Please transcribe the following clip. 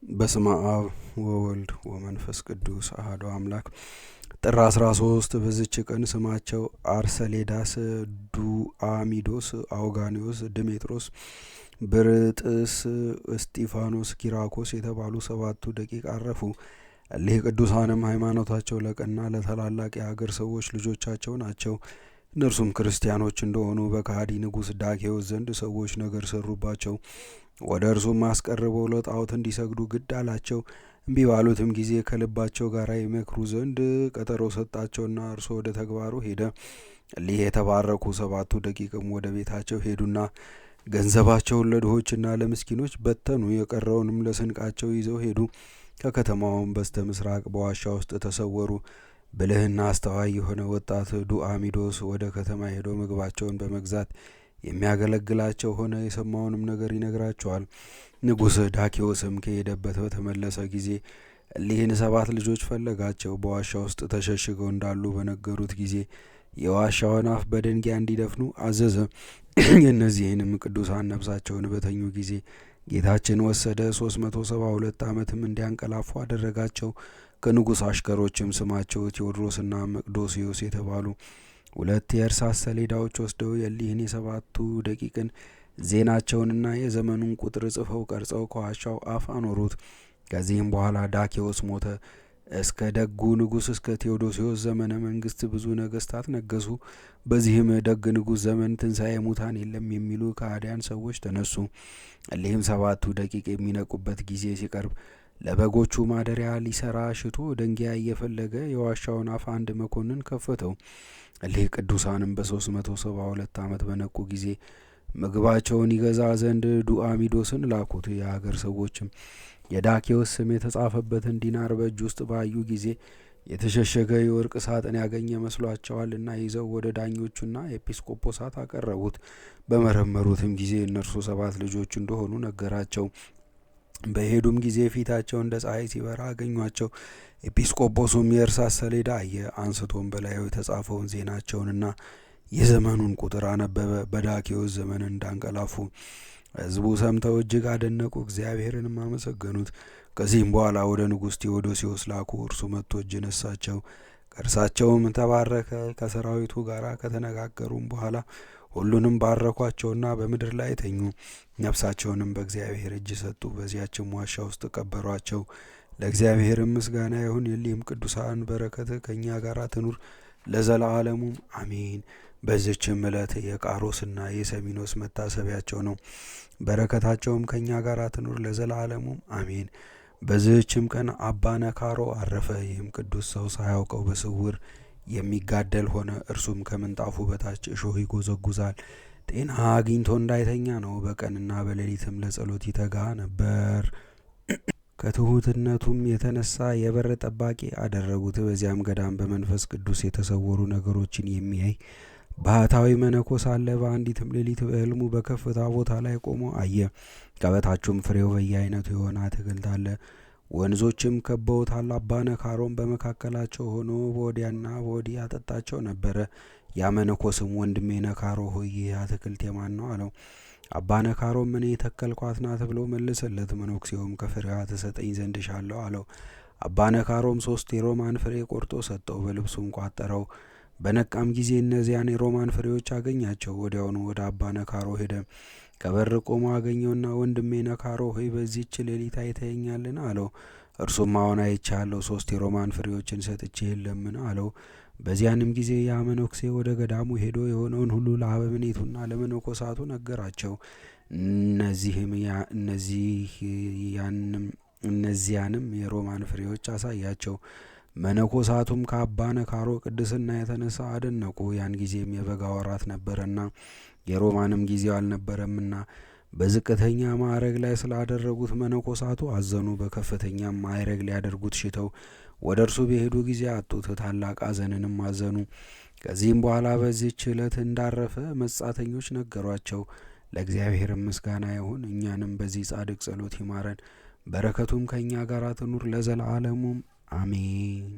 በስመ አብ ወወልድ ወመንፈስ ቅዱስ አሐዱ አምላክ። ጥር 13 በዚች ቀን ስማቸው አርሰሌዳስ፣ ዱአሚዶስ፣ አውጋኒዮስ፣ ድሜጥሮስ፣ ብርጥስ፣ እስጢፋኖስ፣ ኪራኮስ የተባሉ 7 ደቂቅ አረፉ። እሊህ ቅዱሳንም ሃይማኖታቸው ለቀና ለታላላቅ የሀገር ሰዎች ልጆቻቸው ናቸው። እነርሱም ክርስቲያኖች እንደሆኑ በከሃዲ ንጉሥ ዳኬዎስ ዘንድ ሰዎች ነገር ሰሩባቸው። ወደ እርሱም አስቀርበው ለጣዖት እንዲሰግዱ ግድ አላቸው። እምቢ ባሉትም ጊዜ ከልባቸው ጋር ይመክሩ ዘንድ ቀጠሮ ሰጣቸውና እርሱ ወደ ተግባሩ ሄደ። እሊህ የተባረኩ 7 ደቂቅም ወደ ቤታቸው ሄዱና ገንዘባቸውን ለድሆችና ለምስኪኖች በተኑ። የቀረውንም ለስንቃቸው ይዘው ሄዱ። ከከተማውም በስተ ምስራቅ በዋሻ ውስጥ ተሰወሩ። ብልህና አስተዋይ የሆነ ወጣት ዱአሚዶስ ወደ ከተማ ሄዶ ምግባቸውን በመግዛት የሚያገለግላቸው ሆነ። የሰማውንም ነገር ይነግራቸዋል። ንጉሥ ዳኬዎስም ከሄደበት በተመለሰ ጊዜ እሊህን 7 ልጆች ፈለጋቸው። በዋሻ ውስጥ ተሸሽገው እንዳሉ በነገሩት ጊዜ የዋሻውን አፍ በድንጋይ እንዲደፍኑ አዘዘ። የእነዚህንም ቅዱሳን ነፍሳቸውን በተኙ ጊዜ ጌታችን ወሰደ። 372 ዓመትም እንዲያንቀላፉ አደረጋቸው። ከንጉሥ አሽከሮችም ስማቸው ቴዎድሮስና መቅዶስዮስ የተባሉ 2 የእርሳስ ሰሌዳዎች ወስደው የሊህን የ7ቱ ደቂቅን ዜናቸውንና የዘመኑን ቁጥር ጽፈው ቀርጸው ከዋሻው አፍ አኖሩት። ከዚህም በኋላ ዳኬዎስ ሞተ። እስከ ደጉ ንጉሥ እስከ ቴዎዶስዮስ ዘመነ መንግስት ብዙ ነገስታት ነገሱ። በዚህም ደግ ንጉሥ ዘመን ትንሣኤ ሙታን የለም የሚሉ ከሃዲያን ሰዎች ተነሱ። እሊህም 7ቱ ደቂቅ የሚነቁበት ጊዜ ሲቀርብ ለበጎቹ ማደሪያ ሊሰራ ሽቶ ደንጊያ እየፈለገ የዋሻውን አፍ አንድ መኮንን ከፈተው። እሊህ ቅዱሳንም በ372 ዓመት በነቁ ጊዜ ምግባቸውን ይገዛ ዘንድ ዱአሚዶስን ላኩት። የሀገር ሰዎችም የዳኬዎስ ስም የተጻፈበትን ዲናር በእጅ ውስጥ ባዩ ጊዜ የተሸሸገ የወርቅ ሳጥን ያገኘ መስሏቸዋልና ይዘው ወደ ዳኞቹና ኤጲስቆጶሳት አቀረቡት። በመረመሩትም ጊዜ እነርሱ 7 ልጆች እንደሆኑ ነገራቸው። በሄዱም ጊዜ ፊታቸው እንደ ፀሐይ ሲበራ አገኟቸው። ኤጲስቆጶሱም የእርሳስ ሰሌዳ አየ። አንስቶም በላዩ የተጻፈውን ዜናቸውንና የዘመኑን ቁጥር አነበበ። በዳኬዎስ ዘመን እንዳንቀላፉ ሕዝቡ ሰምተው እጅግ አደነቁ፣ እግዚአብሔርንም አመሰገኑት። ከዚህም በኋላ ወደ ንጉሥ ቴዎዶስዮስ ላኩ። እርሱ መጥቶ እጅ ነሳቸው፣ ከእርሳቸውም ተባረከ። ከሰራዊቱ ጋር ከተነጋገሩም በኋላ ሁሉንም ባረኳቸውና በምድር ላይ ተኙ። ነፍሳቸውንም በእግዚአብሔር እጅ ሰጡ። በዚያችም ዋሻ ውስጥ ቀበሯቸው። ለእግዚአብሔርም ምስጋና ይሁን። የሊህም ቅዱሳን በረከት ከእኛ ጋር ትኑር ለዘላለሙ አሜን። በዚችም ዕለት የቃሮስና የሰሚኖስ መታሰቢያቸው ነው። በረከታቸውም ከእኛ ጋር ትኑር ለዘላለሙ አሜን። በዚህችም ቀን አባ ነካሮ አረፈ። ይህም ቅዱስ ሰው ሳያውቀው በስውር የሚጋደል ሆነ። እርሱም ከምንጣፉ በታች እሾህ ይጎዘጉዛል። ጤና አግኝቶ እንዳይተኛ ነው። በቀንና በሌሊትም ለጸሎት ይተጋ ነበር። ከትሁትነቱም የተነሳ የበር ጠባቂ አደረጉት። በዚያም ገዳም በመንፈስ ቅዱስ የተሰወሩ ነገሮችን የሚያይ ባህታዊ መነኮስ አለ። በአንዲትም ሌሊት በሕልሙ በከፍታ ቦታ ላይ ቆሞ አየ። ከበታቹም ፍሬው በየአይነቱ የሆነ አትክልት አለ። ወንዞችም ከበውታል። አባ ነካሮም በመካከላቸው ሆኖ በወዲያና በወዲህ ያጠጣቸው ነበረ። ያ መነኮስም ወንድሜ ነካሮ ሆይ ይህ አትክልት የማን ነው አለው። አባ ነካሮም እኔ የተከልኳት ናት ብሎ መለሰለት። መነኩሴውም ከፍሬዋ ትሰጠኝ ዘንድ እሻለሁ አለው። አባ ነካሮም 3 የሮማን ፍሬ ቆርጦ ሰጠው፣ በልብሱም ቋጠረው። በነቃም ጊዜ እነዚያን የሮማን ፍሬዎች አገኛቸው። ወዲያውኑ ወደ አባ ነካሮ ሄደ። ከበር ቆሞ አገኘውና ወንድሜ ነካሮ ሆይ በዚህች ሌሊት አይተኸኛልን አለው። እርሱም አዎን አይቻለሁ፣ 3 የሮማን ፍሬዎችን ሰጥቼ የለምን አለው። በዚያንም ጊዜ ያ መነኩሴ ወደ ገዳሙ ሄዶ የሆነውን ሁሉ ለአበምኔቱና ለመነኮሳቱ ነገራቸው። እነዚያንም የሮማን ፍሬዎች አሳያቸው። መነኮሳቱም ከአባ ነካሮ ቅድስና የተነሳ አደነቁ። ያን ጊዜም የበጋ ወራት ነበረና የሮማንም ጊዜው አልነበረምና በዝቅተኛ ማዕረግ ላይ ስላደረጉት መነኮሳቱ አዘኑ። በከፍተኛም ማዕረግ ሊያደርጉት ሽተው ወደ እርሱ በሄዱ ጊዜ አጡት። ታላቅ ሐዘንንም አዘኑ። ከዚህም በኋላ በዚህች ዕለት እንዳረፈ መጻተኞች ነገሯቸው። ለእግዚአብሔርም ምስጋና ይሁን፣ እኛንም በዚህ ጻድቅ ጸሎት ይማረን፣ በረከቱም ከእኛ ጋር ትኑር ለዘላለሙ አሜን።